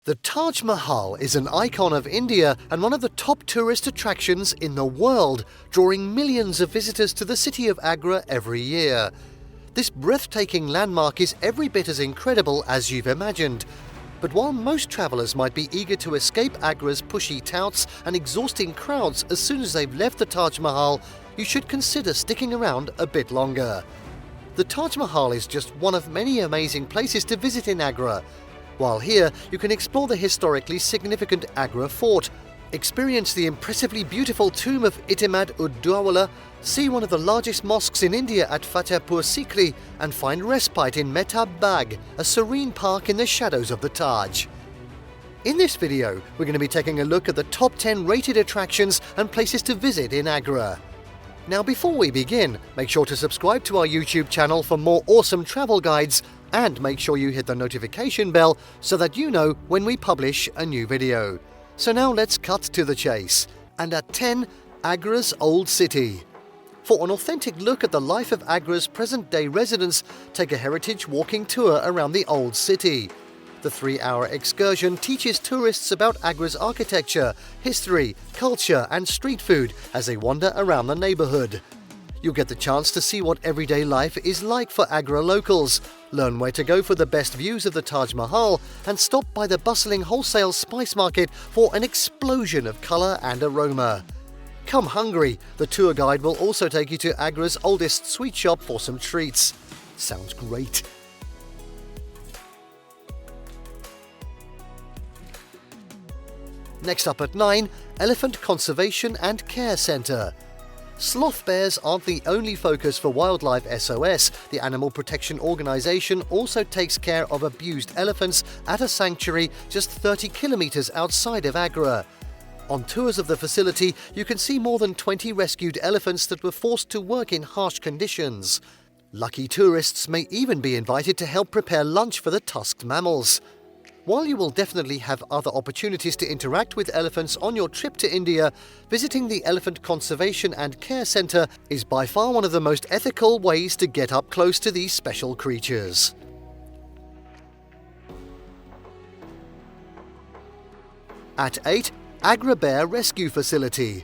The Taj Mahal is an icon of India and one of the top tourist attractions in the world, drawing millions of visitors to the city of Agra every year. This breathtaking landmark is every bit as incredible as you've imagined. But while most travellers might be eager to escape Agra's pushy touts and exhausting crowds as soon as they've left the Taj Mahal, you should consider sticking around a bit longer. The Taj Mahal is just one of many amazing places to visit in Agra. While here, you can explore the historically significant Agra Fort, experience the impressively beautiful tomb of Itimad-ud-Daulah, see one of the largest mosques in India at Fatehpur Sikri, and find respite in Mehtab Bagh, a serene park in the shadows of the Taj. In this video, we're going to be taking a look at the top 10 rated attractions and places to visit in Agra. Now before we begin, make sure to subscribe to our YouTube channel for more awesome travel guides, and make sure you hit the notification bell so that you know when we publish a new video. So now let's cut to the chase. And at 10, Agra's Old City. For an authentic look at the life of Agra's present-day residents, take a heritage walking tour around the Old City. The 3-hour excursion teaches tourists about Agra's architecture, history, culture and street food as they wander around the neighbourhood. You'll get the chance to see what everyday life is like for Agra locals, learn where to go for the best views of the Taj Mahal, and stop by the bustling wholesale spice market for an explosion of colour and aroma. Come hungry, the tour guide will also take you to Agra's oldest sweet shop for some treats. Sounds great. Next up at 9, Elephant Conservation and Care Centre. Sloth bears aren't the only focus for Wildlife SOS. The animal protection organisation also takes care of abused elephants at a sanctuary just 30 kilometres outside of Agra. On tours of the facility, you can see more than 20 rescued elephants that were forced to work in harsh conditions. Lucky tourists may even be invited to help prepare lunch for the tusked mammals. While you will definitely have other opportunities to interact with elephants on your trip to India, visiting the Elephant Conservation and Care Centre is by far one of the most ethical ways to get up close to these special creatures. At 8, Agra Bear Rescue Facility.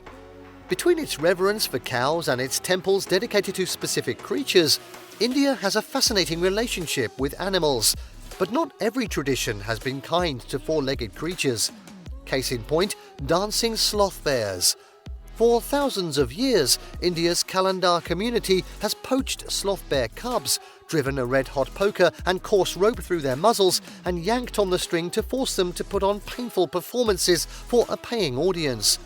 Between its reverence for cows and its temples dedicated to specific creatures, India has a fascinating relationship with animals. But not every tradition has been kind to four-legged creatures. Case in point, dancing sloth bears. For thousands of years, India's Kalandar community has poached sloth bear cubs, driven a red-hot poker and coarse rope through their muzzles, and yanked on the string to force them to put on painful performances for a paying audience.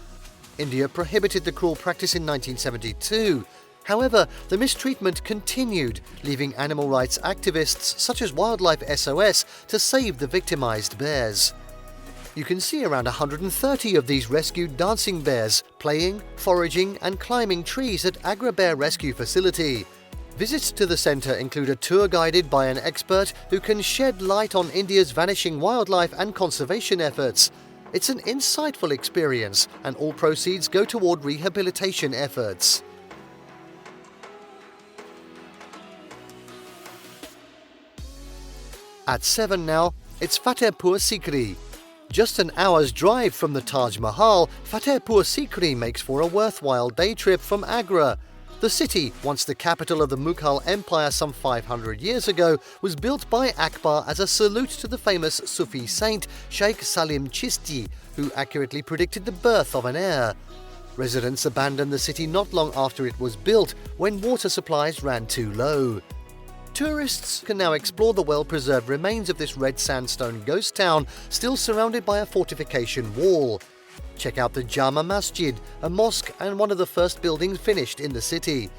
India prohibited the cruel practice in 1972. However, the mistreatment continued, leaving animal rights activists such as Wildlife SOS to save the victimized bears. You can see around 130 of these rescued dancing bears playing, foraging and climbing trees at Agra Bear Rescue Facility. Visits to the centre include a tour guided by an expert who can shed light on India's vanishing wildlife and conservation efforts. It's an insightful experience, and all proceeds go toward rehabilitation efforts. At 7 now, it's Fatehpur Sikri. Just an hour's drive from the Taj Mahal, Fatehpur Sikri makes for a worthwhile day trip from Agra. The city, once the capital of the Mughal Empire some 500 years ago, was built by Akbar as a salute to the famous Sufi saint Sheikh Salim Chishti, who accurately predicted the birth of an heir. Residents abandoned the city not long after it was built, when water supplies ran too low. Tourists can now explore the well-preserved remains of this red sandstone ghost town, still surrounded by a fortification wall. Check out the Jama Masjid, a mosque and one of the first buildings finished in the city.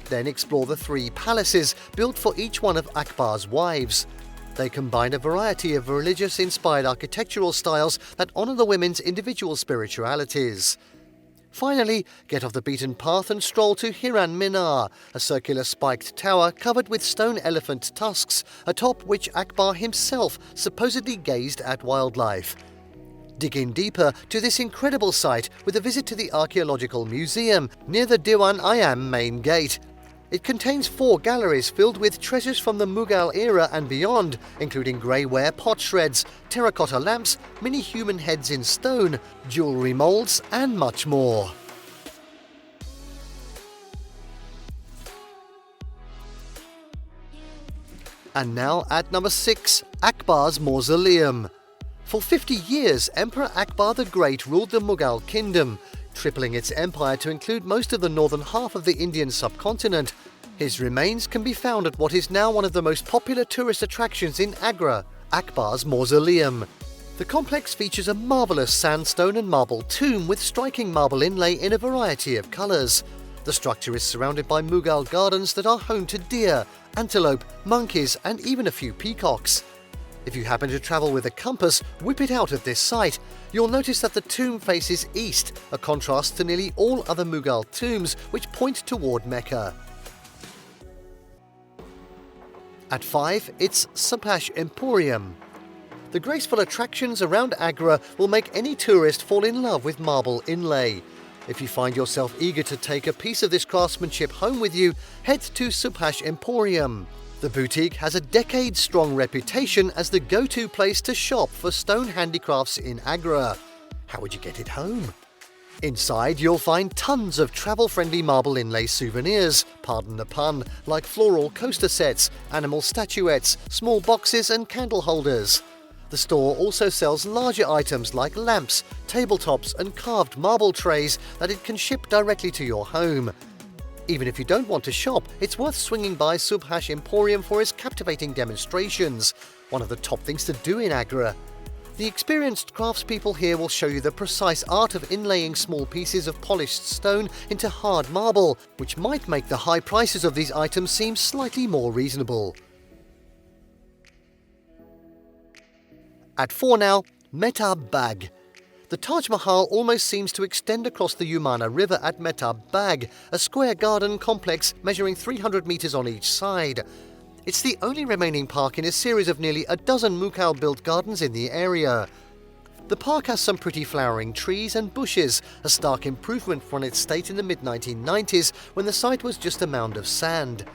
Then explore the 3 palaces, built for each one of Akbar's wives. They combine a variety of religious-inspired architectural styles that honour the women's individual spiritualities. Finally, get off the beaten path and stroll to Hiran Minar, a circular spiked tower covered with stone elephant tusks, atop which Akbar himself supposedly gazed at wildlife. Dig in deeper to this incredible site with a visit to the Archaeological Museum near the Diwan Ayam main gate. It contains 4 galleries filled with treasures from the Mughal era and beyond, including greyware pot shreds, terracotta lamps, mini human heads in stone, jewellery moulds and much more. And now at number 6, Akbar's Mausoleum. For 50 years, Emperor Akbar the Great ruled the Mughal kingdom, tripling its empire to include most of the northern half of the Indian subcontinent. His remains can be found at what is now one of the most popular tourist attractions in Agra, Akbar's Mausoleum. The complex features a marvellous sandstone and marble tomb with striking marble inlay in a variety of colours. The structure is surrounded by Mughal gardens that are home to deer, antelope, monkeys and even a few peacocks. If you happen to travel with a compass, whip it out at this site. You'll notice that the tomb faces east, a contrast to nearly all other Mughal tombs which point toward Mecca. At 5, it's Subhash Emporium. The graceful attractions around Agra will make any tourist fall in love with marble inlay. If you find yourself eager to take a piece of this craftsmanship home with you, head to Subhash Emporium. The boutique has a decade-strong reputation as the go-to place to shop for stone handicrafts in Agra. How would you get it home? Inside, you'll find tons of travel-friendly marble inlay souvenirs, pardon the pun, like floral coaster sets, animal statuettes, small boxes and candle holders. The store also sells larger items like lamps, tabletops and carved marble trays that it can ship directly to your home. Even if you don't want to shop, it's worth swinging by Subhash Emporium for its captivating demonstrations, one of the top things to do in Agra. The experienced craftspeople here will show you the precise art of inlaying small pieces of polished stone into hard marble, which might make the high prices of these items seem slightly more reasonable. At 4 now, Mehtab Bagh. The Taj Mahal almost seems to extend across the Yamuna River at Mehtab Bagh, a square garden complex measuring 300 metres on each side. It's the only remaining park in a series of nearly a dozen Mughal-built gardens in the area. The park has some pretty flowering trees and bushes, a stark improvement from its state in the mid-1990s when the site was just a mound of sand.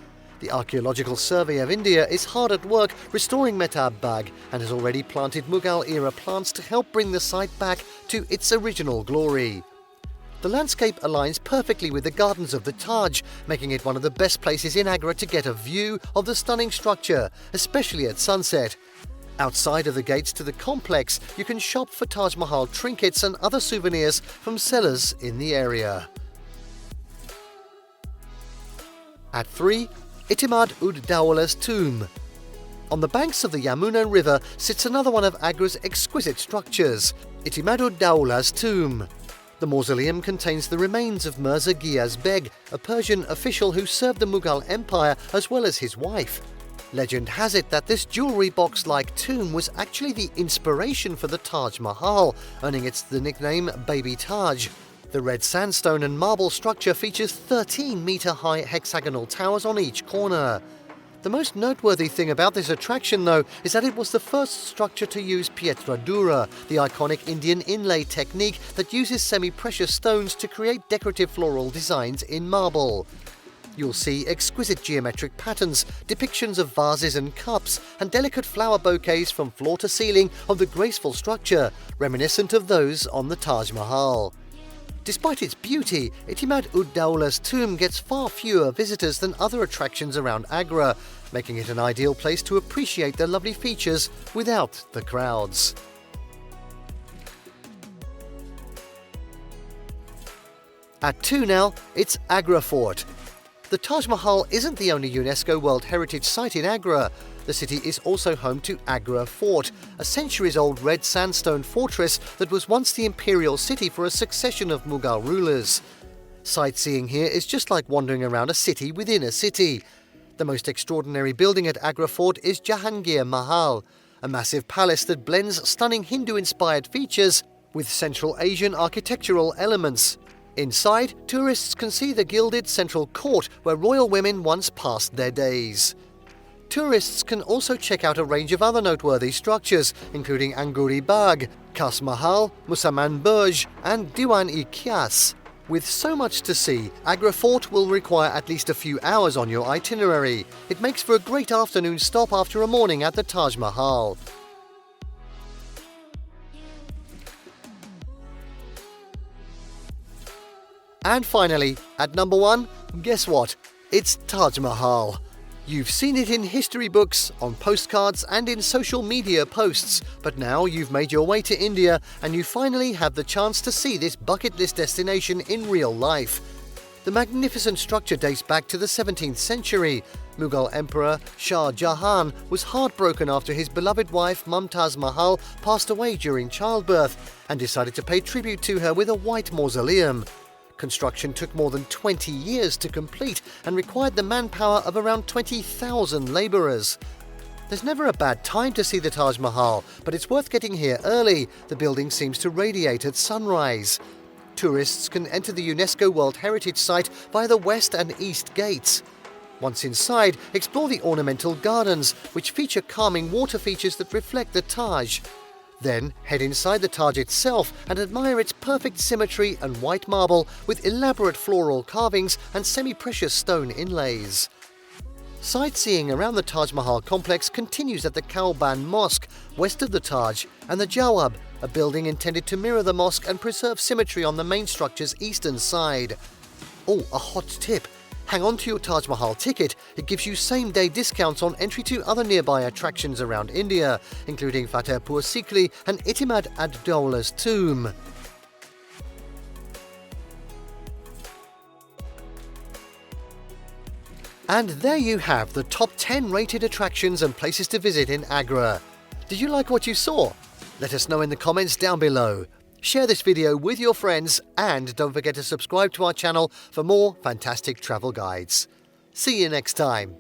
The Archaeological Survey of India is hard at work restoring Mehtab Bagh and has already planted Mughal-era plants to help bring the site back to its original glory. The landscape aligns perfectly with the gardens of the Taj, making it one of the best places in Agra to get a view of the stunning structure, especially at sunset. Outside of the gates to the complex, you can shop for Taj Mahal trinkets and other souvenirs from sellers in the area. At 3, Itimad-ud-Daulah's tomb. On the banks of the Yamuna River sits another one of Agra's exquisite structures, Itimad-ud-Daulah's tomb. The mausoleum contains the remains of Mirza Ghiyas Beg, a Persian official who served the Mughal Empire as well as his wife. Legend has it that this jewellery box-like tomb was actually the inspiration for the Taj Mahal, earning it the nickname Baby Taj. The red sandstone and marble structure features 13-metre-high hexagonal towers on each corner. The most noteworthy thing about this attraction, though, is that it was the first structure to use pietra dura, the iconic Indian inlay technique that uses semi-precious stones to create decorative floral designs in marble. You'll see exquisite geometric patterns, depictions of vases and cups, and delicate flower bouquets from floor to ceiling of the graceful structure, reminiscent of those on the Taj Mahal. Despite its beauty, Itimad-ud-Daulah's tomb gets far fewer visitors than other attractions around Agra, making it an ideal place to appreciate their lovely features without the crowds. At 2 now, it's Agra Fort. The Taj Mahal isn't the only UNESCO World Heritage Site in Agra. The city is also home to Agra Fort, a centuries-old red sandstone fortress that was once the imperial city for a succession of Mughal rulers. Sightseeing here is just like wandering around a city within a city. The most extraordinary building at Agra Fort is Jahangir Mahal, a massive palace that blends stunning Hindu-inspired features with Central Asian architectural elements. Inside, tourists can see the gilded central court where royal women once passed their days. Tourists can also check out a range of other noteworthy structures, including Anguri Bagh, Kas Mahal, Musaman Burj and Diwan-e-Kyas. With so much to see, Agra Fort will require at least a few hours on your itinerary. It makes for a great afternoon stop after a morning at the Taj Mahal. And finally, at number 1, guess what? It's Taj Mahal. You've seen it in history books, on postcards and in social media posts, but now you've made your way to India and you finally have the chance to see this bucket list destination in real life. The magnificent structure dates back to the 17th century. Mughal Emperor Shah Jahan was heartbroken after his beloved wife Mumtaz Mahal passed away during childbirth and decided to pay tribute to her with a white mausoleum. Construction took more than 20 years to complete and required the manpower of around 20,000 labourers. There's never a bad time to see the Taj Mahal, but it's worth getting here early. The building seems to radiate at sunrise. Tourists can enter the UNESCO World Heritage Site via the west and east gates. Once inside, explore the ornamental gardens, which feature calming water features that reflect the Taj. Then head inside the Taj itself and admire its perfect symmetry and white marble with elaborate floral carvings and semi-precious stone inlays. Sightseeing around the Taj Mahal complex continues at the Kalban Mosque, west of the Taj, and the Jawab, a building intended to mirror the mosque and preserve symmetry on the main structure's eastern side. Oh, a hot tip! Hang on to your Taj Mahal ticket. It gives you same-day discounts on entry to other nearby attractions around India, including Fatehpur Sikri and Itimad-ud-Daulah's tomb. And there you have the top 10 rated attractions and places to visit in Agra. Did you like what you saw? Let us know in the comments down below. Share this video with your friends and don't forget to subscribe to our channel for more fantastic travel guides. See you next time.